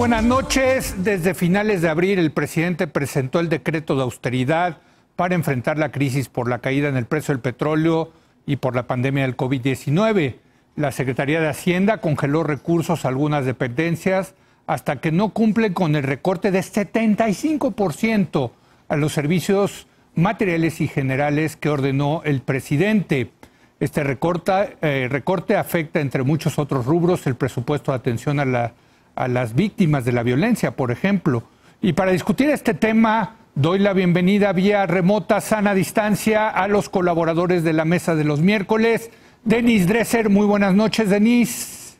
buenas noches. Desde finales de abril, el presidente presentó el decreto de austeridad para enfrentar la crisis por la caída en el precio del petróleo y por la pandemia del COVID-19. La Secretaría de Hacienda congeló recursos a algunas dependencias hasta que no cumplen con el recorte de 75% a los servicios materiales y generales que ordenó el presidente. Este recorte afecta, entre muchos otros rubros, el presupuesto de atención a las víctimas de la violencia, por ejemplo. Y para discutir este tema, doy la bienvenida vía remota, sana distancia, a los colaboradores de la mesa de los miércoles. Denise Dresser, muy buenas noches, Denise.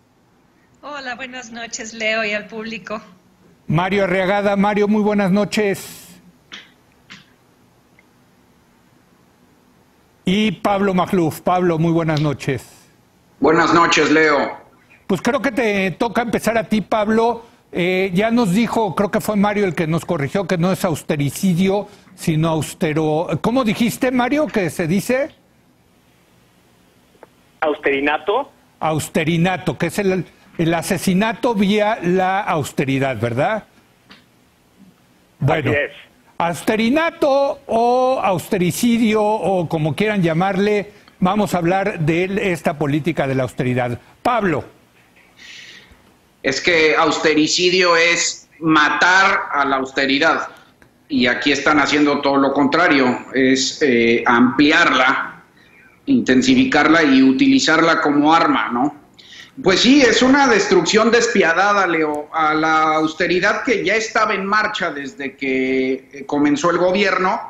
Hola, buenas noches, Leo, y al público. Mario Arriagada, Mario, muy buenas noches. Y Pablo Magluf. Pablo, muy buenas noches. Buenas noches, Leo. Pues creo que te toca empezar a ti, Pablo. Ya nos dijo, creo que fue Mario el que nos corrigió, que no es austericidio, sino austero. ¿Cómo dijiste, Mario, que se dice? ¿Austerinato? Austerinato, que es el asesinato vía la austeridad, ¿verdad? Bueno, así es. Austerinato o austericidio o como quieran llamarle, vamos a hablar de esta política de la austeridad. Pablo. Es que austericidio es matar a la austeridad y aquí están haciendo todo lo contrario, es ampliarla, intensificarla y utilizarla como arma, ¿no? Pues sí, es una destrucción despiadada, Leo, a la austeridad que ya estaba en marcha desde que comenzó el gobierno.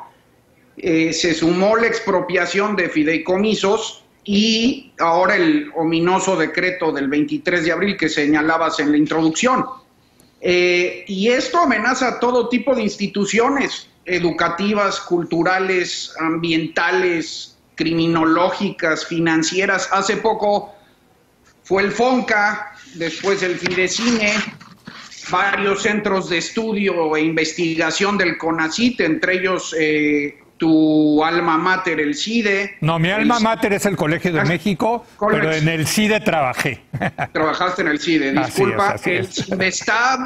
Se sumó la expropiación de fideicomisos y ahora el ominoso decreto del 23 de abril que señalabas en la introducción. Y esto amenaza a todo tipo de instituciones educativas, culturales, ambientales, criminológicas, financieras. Hace poco fue el FONCA, después el Fidecine, varios centros de estudio e investigación del CONACYT, entre ellos tu alma mater, el CIDE. No, mi alma mater es el Colegio de México, pero en el CIDE trabajé. Trabajaste en el CIDE, disculpa. Así es. El CINVESTAB,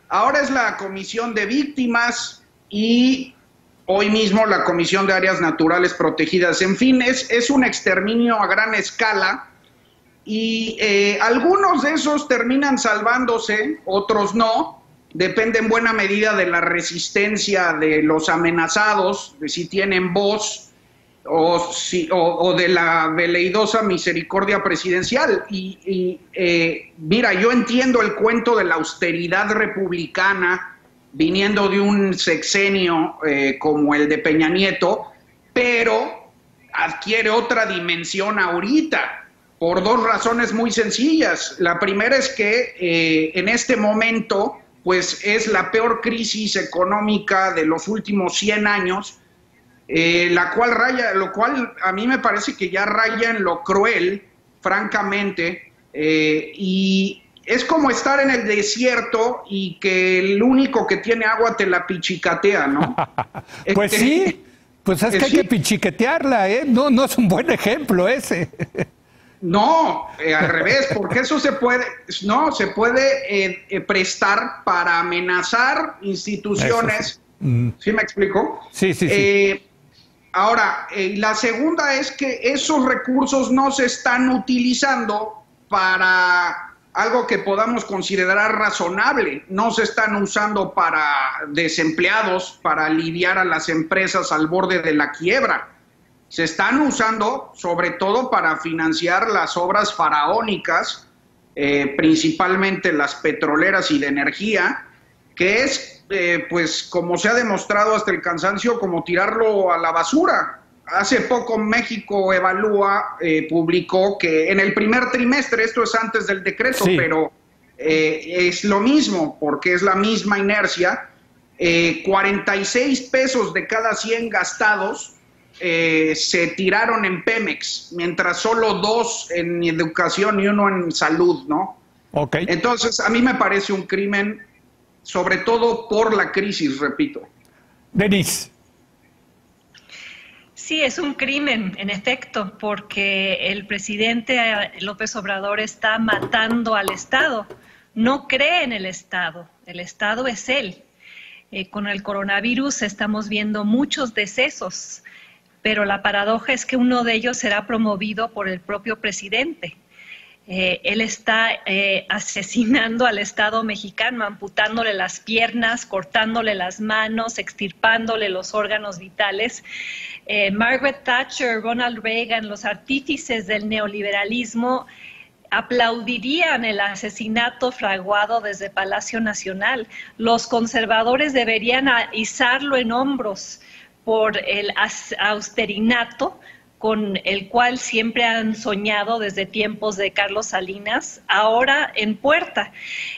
ahora es la Comisión de Víctimas y hoy mismo la Comisión de Áreas Naturales Protegidas. En fin, es un exterminio a gran escala. Y algunos de esos terminan salvándose, otros no. Depende en buena medida de la resistencia de los amenazados, de si tienen voz o de la veleidosa misericordia presidencial. Mira, yo entiendo el cuento de la austeridad republicana viniendo de un sexenio como el de Peña Nieto, pero adquiere otra dimensión ahorita. Por dos razones muy sencillas. La primera es que en este momento pues es la peor crisis económica de los últimos 100 años, lo cual a mí me parece que ya raya en lo cruel, francamente, y es como estar en el desierto y que el único que tiene agua te la pichicatea, ¿no? Pues sí, pues es que hay que pichiquetearla, ¿eh? No es un buen ejemplo ese. No, al revés, porque eso se puede prestar para amenazar instituciones. ¿Sí me explico? Sí. Ahora, la segunda es que esos recursos no se están utilizando para algo que podamos considerar razonable. No se están usando para desempleados, para aliviar a las empresas al borde de la quiebra. Se están usando sobre todo para financiar las obras faraónicas, principalmente las petroleras y de energía, que es, pues como se ha demostrado hasta el cansancio, como tirarlo a la basura. Hace poco México Evalúa publicó que en el primer trimestre, esto es antes del decreto, sí, pero es lo mismo, porque es la misma inercia, 46 pesos de cada 100 gastados se tiraron en Pemex, mientras solo 2 en educación y 1 en salud, ¿no? Okay. Entonces, a mí me parece un crimen, sobre todo por la crisis, repito. Denise. Sí, es un crimen, en efecto, porque el presidente López Obrador está matando al Estado. no cree en el Estado es él. Con el coronavirus estamos viendo muchos decesos, pero la paradoja es que uno de ellos será promovido por el propio presidente. Él está asesinando al Estado mexicano, amputándole las piernas, cortándole las manos, extirpándole los órganos vitales. Margaret Thatcher, Ronald Reagan, los artífices del neoliberalismo, aplaudirían el asesinato fraguado desde Palacio Nacional. Los conservadores deberían izarlo en hombros por el austerinato con el cual siempre han soñado desde tiempos de Carlos Salinas, ahora en puerta.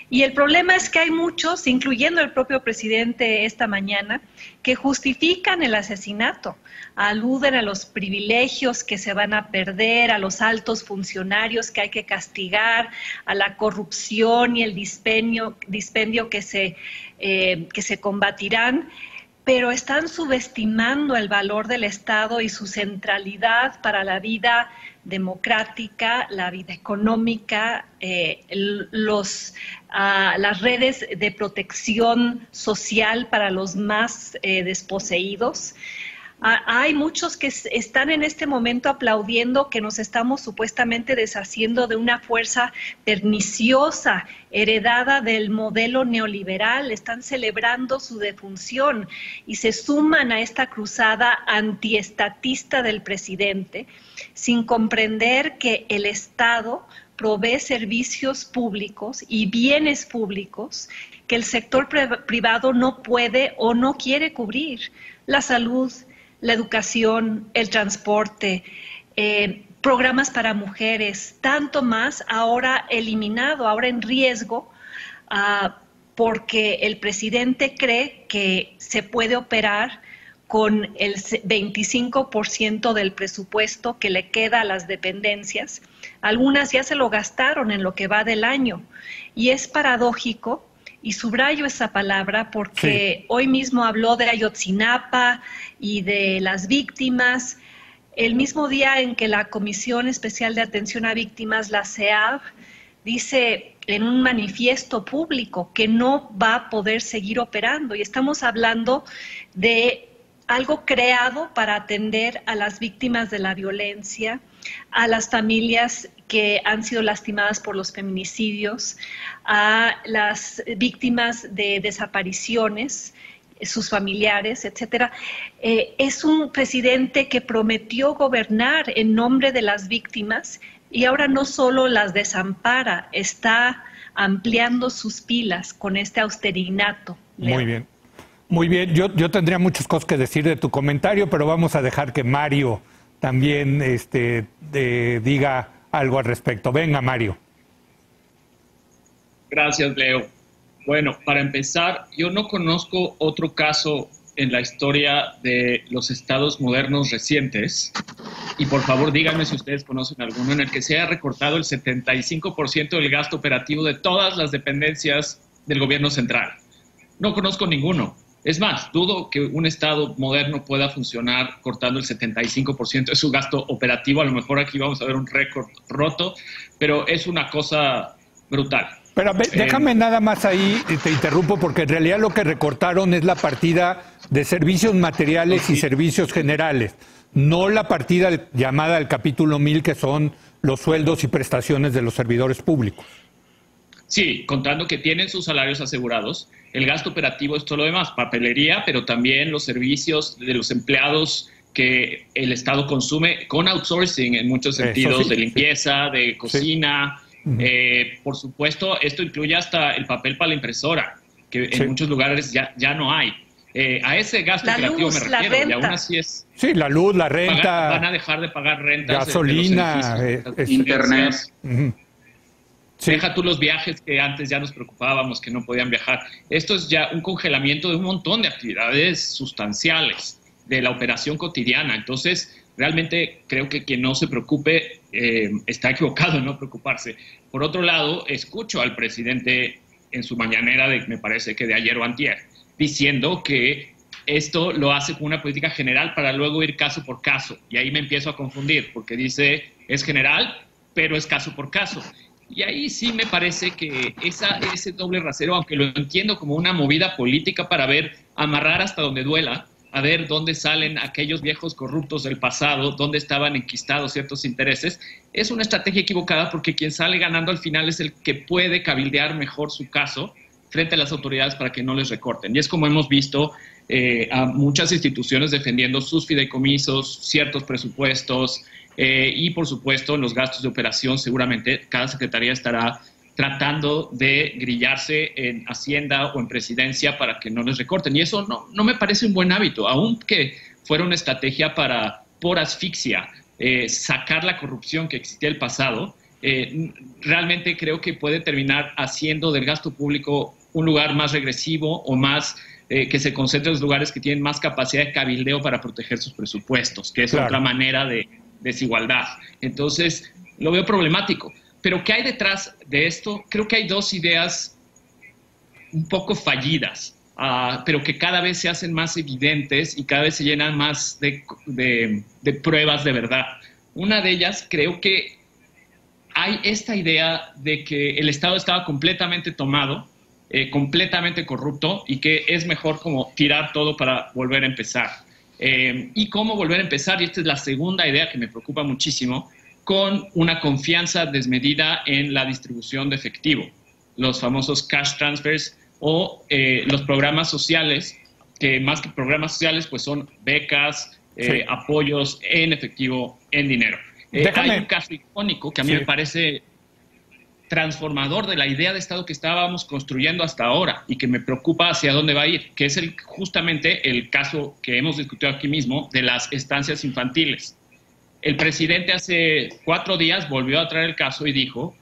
Y el problema es que hay muchos, incluyendo el propio presidente esta mañana, que justifican el asesinato, aluden a los privilegios que se van a perder, a los altos funcionarios que hay que castigar, a la corrupción y el dispendio que se combatirán, pero están subestimando el valor del Estado y su centralidad para la vida democrática, la vida económica, las redes de protección social para los más desposeídos. Hay muchos que están en este momento aplaudiendo que nos estamos supuestamente deshaciendo de una fuerza perniciosa, heredada del modelo neoliberal. Están celebrando su defunción y se suman a esta cruzada antiestatista del presidente, sin comprender que el Estado provee servicios públicos y bienes públicos que el sector privado no puede o no quiere cubrir. La salud, la educación, el transporte, programas para mujeres, tanto más ahora eliminado, ahora en riesgo, porque el presidente cree que se puede operar con el 25% del presupuesto que le queda a las dependencias. Algunas ya se lo gastaron en lo que va del año. Y es paradójico, y subrayo esa palabra porque sí, hoy mismo habló de Ayotzinapa y de las víctimas, el mismo día en que la Comisión Especial de Atención a Víctimas, la CEAV, dice en un manifiesto público que no va a poder seguir operando. Y estamos hablando de algo creado para atender a las víctimas de la violencia, a las familias que han sido lastimadas por los feminicidios, a las víctimas de desapariciones, sus familiares, etcétera. Es un presidente que prometió gobernar en nombre de las víctimas y ahora no solo las desampara, está ampliando sus pilas con este austerinato. Leo. Muy bien. Muy bien, yo tendría muchas cosas que decir de tu comentario, pero vamos a dejar que Mario también diga algo al respecto. Venga, Mario. Gracias, Leo. Bueno, para empezar, yo no conozco otro caso en la historia de los estados modernos recientes, y por favor díganme si ustedes conocen alguno, en el que se haya recortado el 75% del gasto operativo de todas las dependencias del gobierno central. No conozco ninguno. Es más, dudo que un Estado moderno pueda funcionar cortando el 75% de su gasto operativo. A lo mejor aquí vamos a ver un récord roto, pero es una cosa brutal. Pero déjame nada más ahí, te interrumpo, porque en realidad lo que recortaron es la partida de servicios materiales y servicios generales, no la partida llamada del capítulo 1000, que son los sueldos y prestaciones de los servidores públicos. Sí, contando que tienen sus salarios asegurados. El gasto operativo es todo lo demás, papelería, pero también los servicios de los empleados que el Estado consume con outsourcing en muchos sentidos, sí, de limpieza, de cocina. Sí. Por supuesto, esto incluye hasta el papel para la impresora, que en muchos lugares ya no hay. A ese gasto operativo me refiero, y aún así es... Sí, la luz, la renta... Van a dejar de pagar rentas, gasolina, internet... Sí. Deja tú los viajes que antes ya nos preocupábamos, que no podían viajar. Esto es ya un congelamiento de un montón de actividades sustanciales de la operación cotidiana. Entonces, realmente creo que quien no se preocupe está equivocado en no preocuparse. Por otro lado, escucho al presidente en su mañanera, me parece que de ayer o antier, diciendo que esto lo hace con una política general para luego ir caso por caso. Y ahí me empiezo a confundir, porque dice, es general, pero es caso por caso. Y ahí sí me parece que ese doble rasero, aunque lo entiendo como una movida política para amarrar hasta donde duela, a ver dónde salen aquellos viejos corruptos del pasado, dónde estaban enquistados ciertos intereses, es una estrategia equivocada porque quien sale ganando al final es el que puede cabildear mejor su caso frente a las autoridades para que no les recorten. Y es como hemos visto a muchas instituciones defendiendo sus fideicomisos, ciertos presupuestos, y por supuesto los gastos de operación. Seguramente cada secretaría estará tratando de grillarse en Hacienda o en Presidencia para que no les recorten. Y eso no me parece un buen hábito, aunque fuera una estrategia por asfixia, sacar la corrupción que existía en el pasado. Realmente creo que puede terminar haciendo del gasto público un lugar más regresivo o más que se concentre en los lugares que tienen más capacidad de cabildeo para proteger sus presupuestos, que es otra manera de desigualdad. Entonces, lo veo problemático. Pero ¿qué hay detrás de esto? Creo que hay dos ideas un poco fallidas, pero que cada vez se hacen más evidentes y cada vez se llenan más de pruebas de verdad. Una de ellas, creo que hay esta idea de que el Estado estaba completamente tomado, completamente corrupto, y que es mejor como tirar todo para volver a empezar. ¿Y cómo volver a empezar? Y esta es la segunda idea que me preocupa muchísimo, con una confianza desmedida en la distribución de efectivo, los famosos cash transfers o los programas sociales, que más que programas sociales pues son becas, apoyos en efectivo, en dinero. Hay un caso icónico que a mí me parece transformador de la idea de Estado que estábamos construyendo hasta ahora y que me preocupa hacia dónde va a ir, que es justamente el caso que hemos discutido aquí mismo de las estancias infantiles. El presidente hace 4 días volvió a traer el caso y dijo,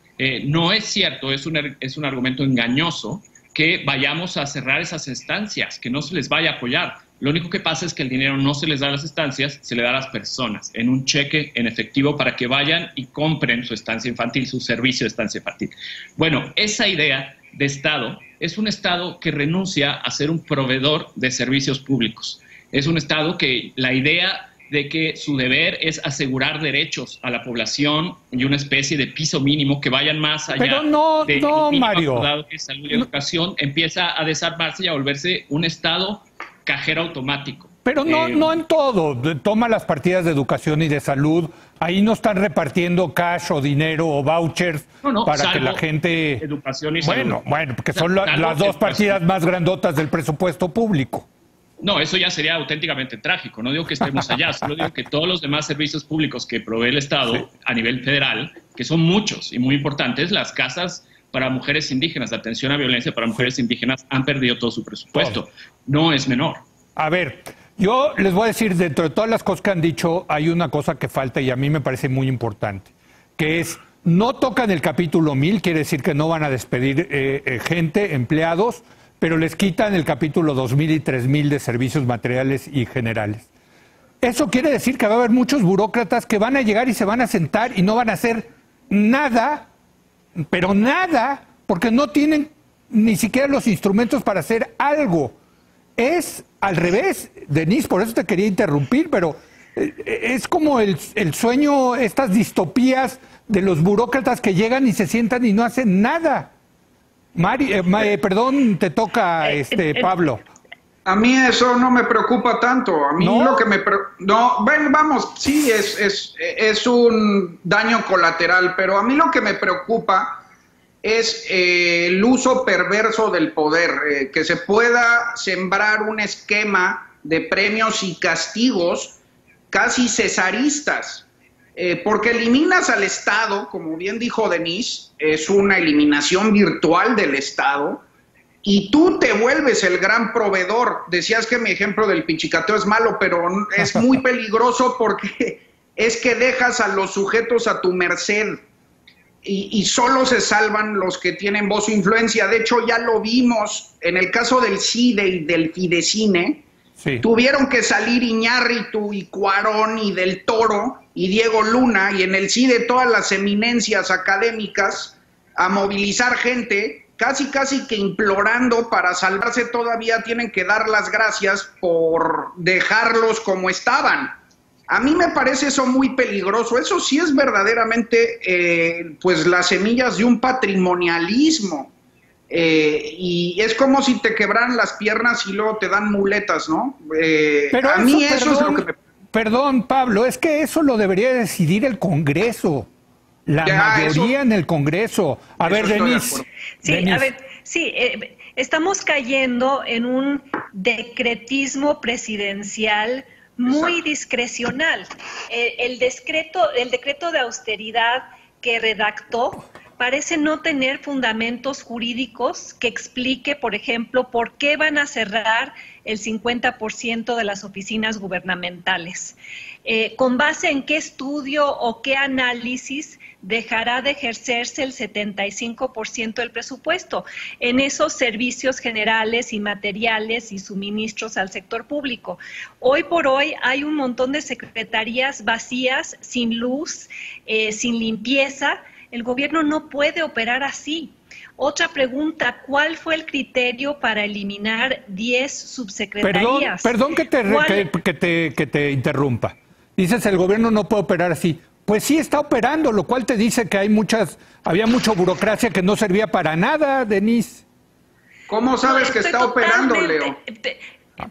no es cierto, es un argumento engañoso que vayamos a cerrar esas estancias, que no se les vaya a apoyar. Lo único que pasa es que el dinero no se les da a las estancias, se le da a las personas en un cheque en efectivo para que vayan y compren su estancia infantil, su servicio de estancia infantil. Bueno, esa idea de Estado es un Estado que renuncia a ser un proveedor de servicios públicos. Es un Estado que la idea de que su deber es asegurar derechos a la población y una especie de piso mínimo que vayan más allá. Pero no, Mario. De salud y educación, empieza a desarmarse y a volverse un Estado cajero automático. Pero no en todo. Toma las partidas de educación y de salud. Ahí no están repartiendo cash o dinero o vouchers para que la gente... Educación y salud. Bueno, porque son las dos partidas más grandotas del presupuesto público. No, eso ya sería auténticamente trágico. No digo que estemos allá, solo digo que todos los demás servicios públicos que provee el Estado a nivel federal, que son muchos y muy importantes, las casas para mujeres indígenas, la atención a violencia para mujeres indígenas, han perdido todo su presupuesto. No es menor. A ver, yo les voy a decir, dentro de todas las cosas que han dicho, hay una cosa que falta y a mí me parece muy importante, que es, no tocan el capítulo 1000, quiere decir que no van a despedir gente, empleados, pero les quitan el capítulo 2000 y 3000 de servicios materiales y generales. Eso quiere decir que va a haber muchos burócratas que van a llegar y se van a sentar y no van a hacer nada, pero nada, porque no tienen ni siquiera los instrumentos para hacer algo. Es al revés, Denise, por eso te quería interrumpir, pero es como el sueño, estas distopías de los burócratas que llegan y se sientan y no hacen nada. Perdón, te toca, Pablo. A mí eso no me preocupa tanto. A mí lo que me vamos, sí, es un daño colateral, pero a mí lo que me preocupa es el uso perverso del poder, que se pueda sembrar un esquema de premios y castigos casi cesaristas. Porque eliminas al Estado, como bien dijo Denise, es una eliminación virtual del Estado, y tú te vuelves el gran proveedor. Decías que mi ejemplo del pichicateo es malo, pero es muy peligroso porque es que dejas a los sujetos a tu merced y solo se salvan los que tienen voz o influencia. De hecho, ya lo vimos en el caso del CIDE y del Fidecine. Sí. Tuvieron que salir Iñárritu y Cuarón y Del Toro y Diego Luna, y en el CIDE todas las eminencias académicas, a movilizar gente, casi que implorando para salvarse. Todavía tienen que dar las gracias por dejarlos como estaban. A mí me parece eso muy peligroso. Eso sí es verdaderamente pues las semillas de un patrimonialismo. Y es como si te quebraran las piernas y luego te dan muletas, ¿no? Pero a mí eso es lo que me... Perdón, Pablo, es que eso lo debería decidir el Congreso. La mayoría en el Congreso. A ver, Denise. Sí, Denise. A ver, sí, estamos cayendo en un decretismo presidencial muy discrecional. El decreto de austeridad que redactó parece no tener fundamentos jurídicos que explique, por ejemplo, por qué van a cerrar el 50% de las oficinas gubernamentales. ¿Con base en qué estudio o qué análisis dejará de ejercerse el 75% del presupuesto en esos servicios generales y materiales y suministros al sector público? Hoy por hoy hay un montón de secretarías vacías, sin luz, sin limpieza. El gobierno no puede operar así. Otra pregunta, ¿cuál fue el criterio para eliminar 10 subsecretarías? Perdón que te interrumpa. Dices, el gobierno no puede operar así. Pues sí está operando, lo cual te dice que había mucha burocracia que no servía para nada, Denise. ¿Cómo sabes que está operando, Leo?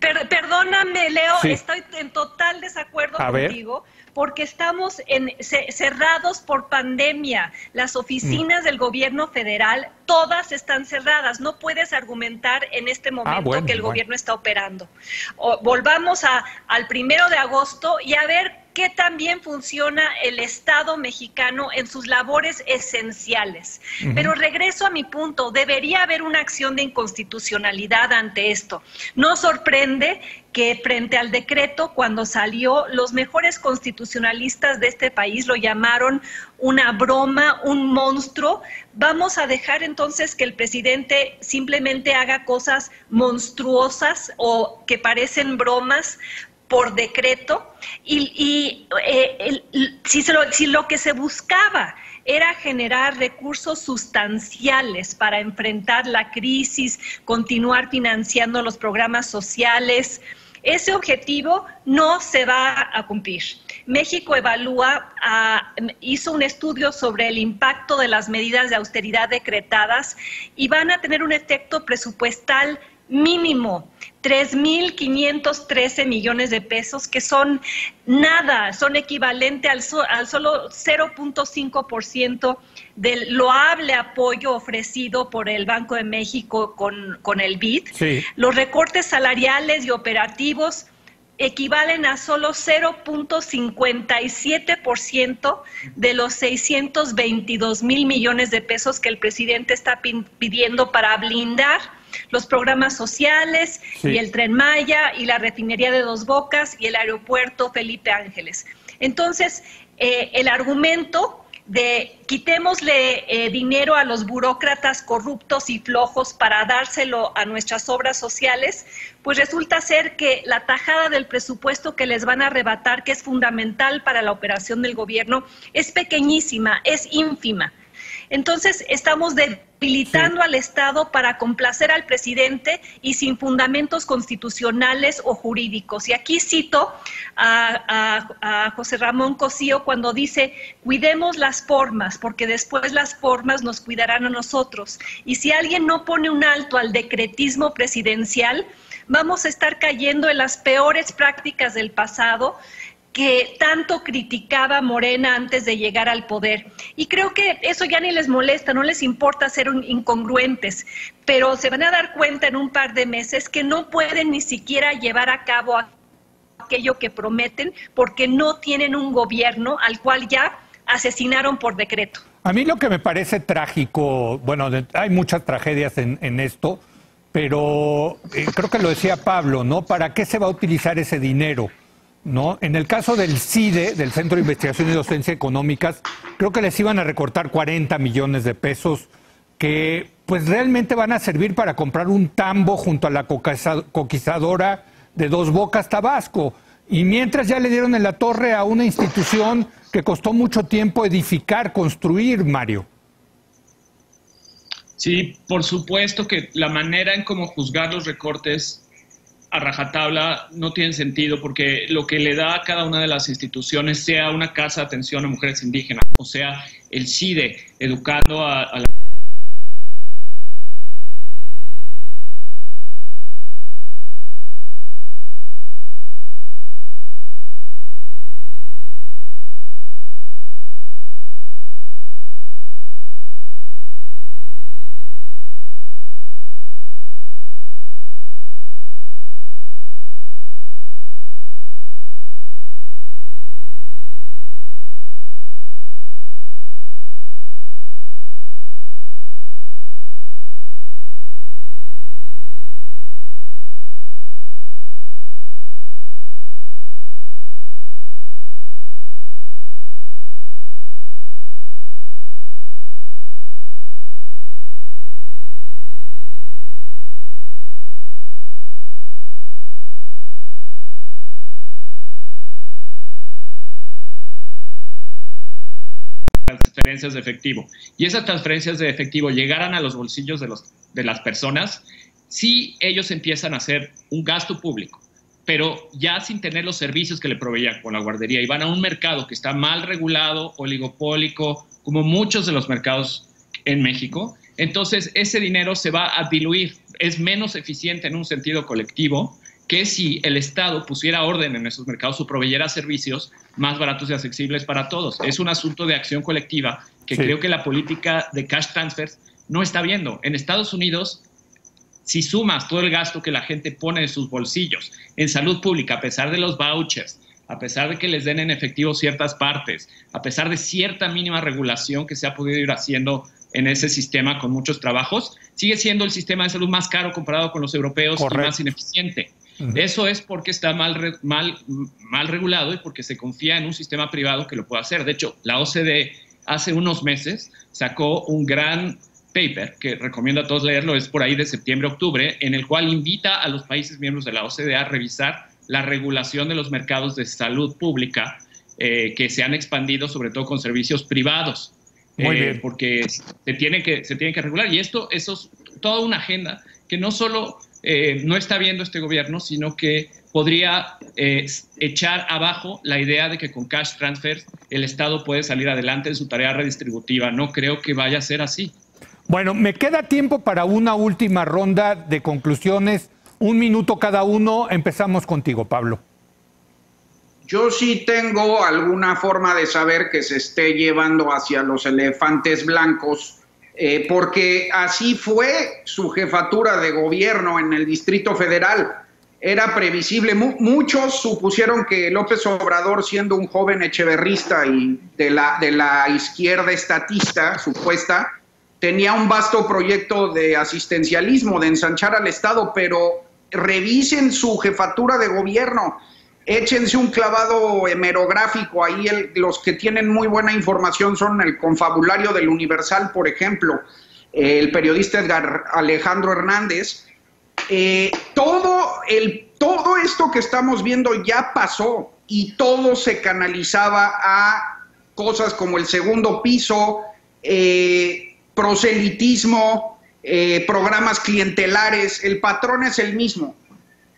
Perdóname, Leo, sí. Estoy en total desacuerdo contigo. Porque estamos cerrados por pandemia. Las oficinas del gobierno federal, todas están cerradas. No puedes argumentar en este momento que el gobierno está operando. Volvamos al 1 de agosto y a ver qué tan bien funciona el Estado mexicano en sus labores esenciales. Pero regreso a mi punto, debería haber una acción de inconstitucionalidad ante esto. No sorprende que frente al decreto, cuando salió, los mejores constitucionalistas de este país lo llamaron una broma, un monstruo. Vamos a dejar entonces que el presidente simplemente haga cosas monstruosas o que parecen bromas por decreto, si lo que se buscaba era generar recursos sustanciales para enfrentar la crisis, continuar financiando los programas sociales, ese objetivo no se va a cumplir. México Evalúa hizo un estudio sobre el impacto de las medidas de austeridad decretadas y van a tener un efecto presupuestal mínimo, 3,513 millones de pesos, que son nada, son equivalente al solo 0.5% del loable apoyo ofrecido por el Banco de México con el BID. Sí. Los recortes salariales y operativos equivalen a solo 0.57% de los 622,000 millones de pesos que el presidente está pidiendo para blindar los programas sociales, sí, y el Tren Maya y la refinería de Dos Bocas y el aeropuerto Felipe Ángeles. Entonces, el argumento de quitémosle dinero a los burócratas corruptos y flojos para dárselo a nuestras obras sociales, pues resulta ser que la tajada del presupuesto que les van a arrebatar, que es fundamental para la operación del gobierno, es pequeñísima, es ínfima. Entonces, estamos debilitando al Estado para complacer al presidente y sin fundamentos constitucionales o jurídicos. Y aquí cito a José Ramón Cosío cuando dice: cuidemos las formas, porque después las formas nos cuidarán a nosotros. Y si alguien no pone un alto al decretismo presidencial, vamos a estar cayendo en las peores prácticas del pasado, que tanto criticaba Morena antes de llegar al poder. Y creo que eso ya ni les molesta, no les importa ser incongruentes, pero se van a dar cuenta en un par de meses que no pueden ni siquiera llevar a cabo aquello que prometen, porque no tienen un gobierno al cual ya asesinaron por decreto. A mí lo que me parece trágico, bueno, hay muchas tragedias en esto, pero creo que lo decía Pablo, ¿no? ¿Para qué se va a utilizar ese dinero? ¿No? En el caso del CIDE, del Centro de Investigación y Docencia Económicas, creo que les iban a recortar 40 millones de pesos que pues realmente van a servir para comprar un tambo junto a la coquizadora de Dos Bocas, Tabasco. Y mientras ya le dieron en la torre a una institución que costó mucho tiempo edificar, construir, Mario. Sí, por supuesto que la manera en cómo juzgar los recortes a rajatabla no tienen sentido, porque lo que le da a cada una de las instituciones, sea una casa de atención a mujeres indígenas, o sea, el CIDE, educando a la transferencias de efectivo, y esas transferencias de efectivo llegaran a los bolsillos de las personas, sí ellos empiezan a hacer un gasto público, pero ya sin tener los servicios que le proveían con la guardería, y van a un mercado que está mal regulado, oligopólico, como muchos de los mercados en México. Entonces ese dinero se va a diluir, es menos eficiente en un sentido colectivo que si el Estado pusiera orden en esos mercados o proveyera servicios más baratos y accesibles para todos. Es un asunto de acción colectiva que creo que la política de cash transfers no está viendo. En Estados Unidos, si sumas todo el gasto que la gente pone de sus bolsillos en salud pública, a pesar de los vouchers, a pesar de que les den en efectivo ciertas partes, a pesar de cierta mínima regulación que se ha podido ir haciendo en ese sistema con muchos trabajos, sigue siendo el sistema de salud más caro comparado con los europeos. Correcto. Y más ineficiente. Eso es porque está mal regulado y porque se confía en un sistema privado que lo pueda hacer. De hecho, la OCDE hace unos meses sacó un gran paper que recomiendo a todos leerlo, es por ahí de septiembre-octubre, en el cual invita a los países miembros de la OCDE a revisar la regulación de los mercados de salud pública que se han expandido, sobre todo con servicios privados. Muy bien. Porque se tiene que regular. Y eso es toda una agenda que no solo no está viendo este gobierno, sino que podría echar abajo la idea de que con cash transfers el Estado puede salir adelante en su tarea redistributiva. No creo que vaya a ser así. Bueno, me queda tiempo para una última ronda de conclusiones. 1 minuto cada uno. Empezamos contigo, Pablo. Yo sí tengo alguna forma de saber que se esté llevando hacia los elefantes blancos, porque así fue su jefatura de gobierno en el Distrito Federal. Era previsible. Muchos supusieron que López Obrador, siendo un joven echeverrista y de la izquierda estatista supuesta, tenía un vasto proyecto de asistencialismo, de ensanchar al Estado, pero revisen su jefatura de gobierno. Échense un clavado hemerográfico ahí. Los que tienen muy buena información son el confabulario del Universal, por ejemplo, el periodista Edgar Alejandro Hernández. Todo esto que estamos viendo ya pasó y todo se canalizaba a cosas como el segundo piso, proselitismo, programas clientelares. El patrón es el mismo.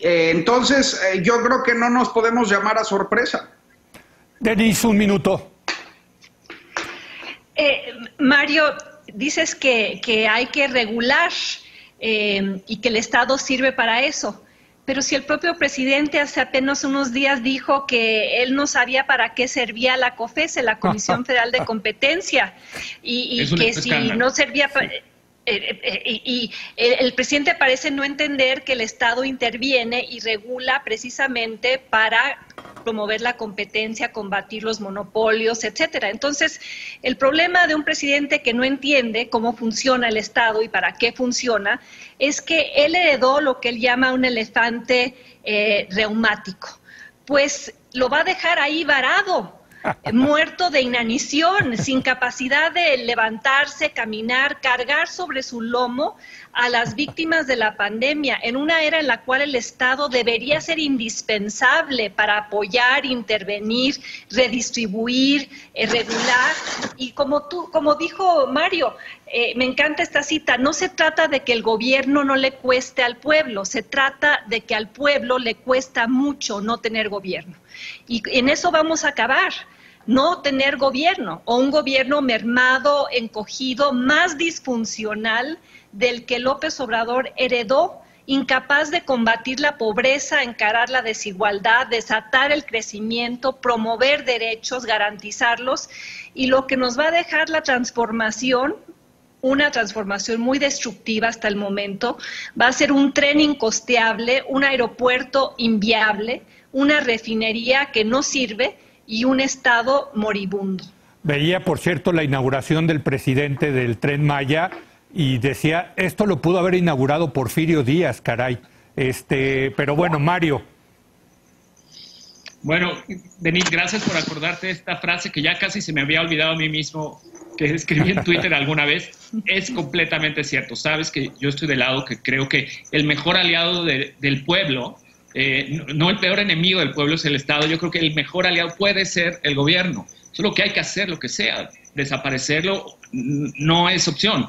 Entonces, yo creo que no nos podemos llamar a sorpresa. Denise, 1 minuto. Mario, dices que hay que regular y que el Estado sirve para eso. Pero si el propio presidente hace apenas unos días dijo que él no sabía para qué servía la COFESE, la Comisión Federal de Competencia, y que si no servía para... Y el presidente parece no entender que el Estado interviene y regula precisamente para promover la competencia, combatir los monopolios, etcétera. Entonces, el problema de un presidente que no entiende cómo funciona el Estado y para qué funciona es que él heredó lo que él llama un elefante reumático. Pues lo va a dejar ahí varado. muerto de inanición, sin capacidad de levantarse, caminar, cargar sobre su lomo a las víctimas de la pandemia, en una era en la cual el Estado debería ser indispensable para apoyar, intervenir, redistribuir, regular. Y como dijo Mario, me encanta esta cita, no se trata de que el gobierno no le cueste al pueblo, se trata de que al pueblo le cuesta mucho no tener gobierno. Y en eso vamos a acabar. No tener gobierno, o un gobierno mermado, encogido, más disfuncional del que López Obrador heredó, incapaz de combatir la pobreza, encarar la desigualdad, desatar el crecimiento, promover derechos, garantizarlos, y lo que nos va a dejar la transformación, una transformación muy destructiva hasta el momento, va a ser un tren incosteable, un aeropuerto inviable, una refinería que no sirve, y un Estado moribundo. Veía, por cierto, la inauguración del presidente del Tren Maya y decía, esto lo pudo haber inaugurado Porfirio Díaz, caray. Pero bueno, Mario. Bueno, Denis, gracias por acordarte de esta frase que ya casi se me había olvidado a mí mismo, que escribí en Twitter alguna vez. Es completamente cierto. Sabes que yo estoy del lado que creo que el mejor aliado del pueblo, no el peor enemigo del pueblo es el Estado. Yo creo que el mejor aliado puede ser el gobierno. Solo que hay que hacer lo que sea. Desaparecerlo no es opción.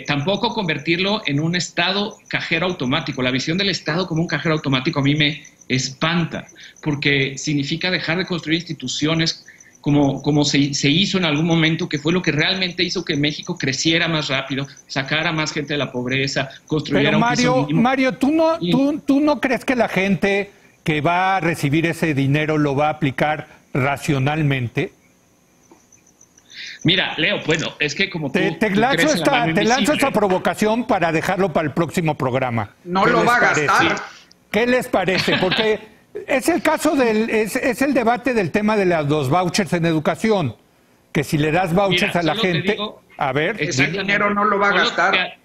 Tampoco convertirlo en un Estado cajero automático. La visión del Estado como un cajero automático a mí me espanta, porque significa dejar de construir instituciones como se hizo en algún momento, que fue lo que realmente hizo que México creciera más rápido, sacara más gente de la pobreza, construyera un piso mínimo. Mario, ¿tú no crees que la gente que va a recibir ese dinero lo va a aplicar racionalmente? Mira, Leo, bueno, es que como te lanzo esta provocación para dejarlo para el próximo programa. No lo va a gastar. ¿Qué les parece? Porque es el caso es el debate del tema de los vouchers en educación, que si le das vouchers a la gente, a ver, ese dinero no lo va a gastar.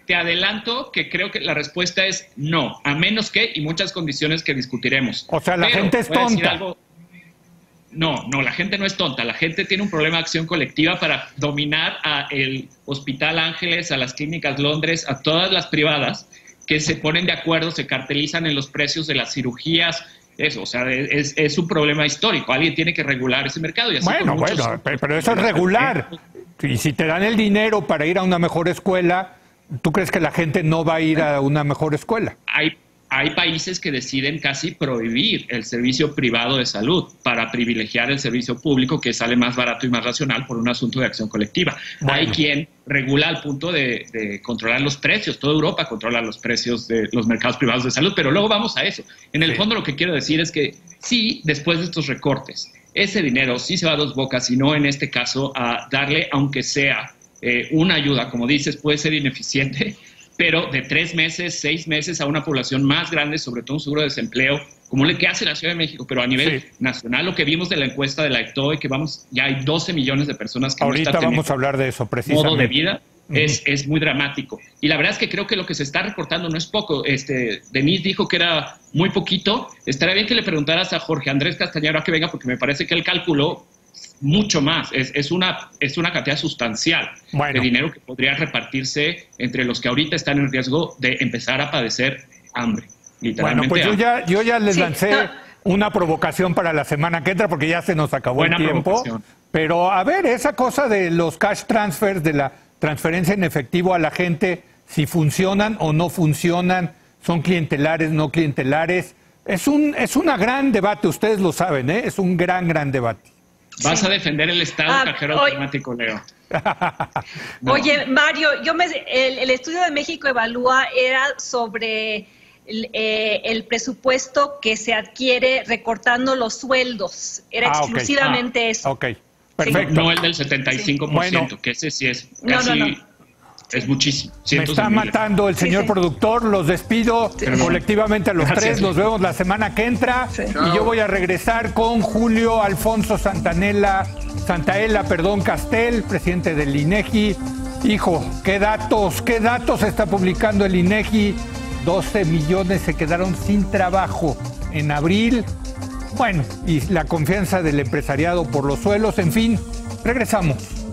Te adelanto que creo que la respuesta es no, a menos que, y muchas condiciones que discutiremos. O sea, la gente es tonta. No, la gente no es tonta. La gente tiene un problema de acción colectiva para dominar a el Hospital Ángeles, a las Clínicas Londres, a todas las privadas, que se ponen de acuerdo, se cartelizan en los precios de las cirugías. Eso, o sea, es un problema histórico. Alguien tiene que regular ese mercado. Y así pero eso es regular. Y si te dan el dinero para ir a una mejor escuela, ¿tú crees que la gente no va a ir a una mejor escuela? Hay países que deciden casi prohibir el servicio privado de salud para privilegiar el servicio público, que sale más barato y más racional por un asunto de acción colectiva. Bueno. Hay quien regula al punto de controlar los precios. Toda Europa controla los precios de los mercados privados de salud, pero luego vamos a eso. En el fondo lo que quiero decir es que sí, después de estos recortes, ese dinero sí se va a dos bocas, y no en este caso a darle, aunque sea una ayuda, como dices, puede ser ineficiente, pero de 3 meses, 6 meses a una población más grande, sobre todo un seguro de desempleo, como el que hace la Ciudad de México, pero a nivel nacional, lo que vimos de la encuesta de la ECTOE, que ya hay 12 millones de personas que ahorita no están vamos a hablar de eso, precisamente. Modo de vida, es muy dramático. Y la verdad es que creo que lo que se está recortando no es poco. Denis dijo que era muy poquito. Estaría bien que le preguntaras a Jorge Andrés Castañaro a que venga, porque me parece que él calculó mucho más. Es una cantidad sustancial de dinero que podría repartirse entre los que ahorita están en riesgo de empezar a padecer hambre. Bueno, pues yo ya les lancé una provocación para la semana que entra, porque ya se nos acabó el tiempo. Pero a ver, esa cosa de los cash transfers, de la transferencia en efectivo a la gente, si funcionan o no funcionan, son clientelares, no clientelares, es una gran debate, ustedes lo saben, es un gran debate. Vas a defender el Estado cajero automático, Leo. No. Oye, Mario, el estudio de México Evalúa era sobre el presupuesto que se adquiere recortando los sueldos. Era exclusivamente eso. Ok, perfecto. No el del 75%, que ese sí es casi... Es muchísimo. Me está matando el señor productor, los despido colectivamente a los tres, nos vemos la semana que entra y yo voy a regresar con Julio Alfonso Santaella, Castel, presidente del INEGI. Hijo, qué datos está publicando el INEGI. 12 millones se quedaron sin trabajo en abril. Bueno, y la confianza del empresariado por los suelos, en fin, regresamos.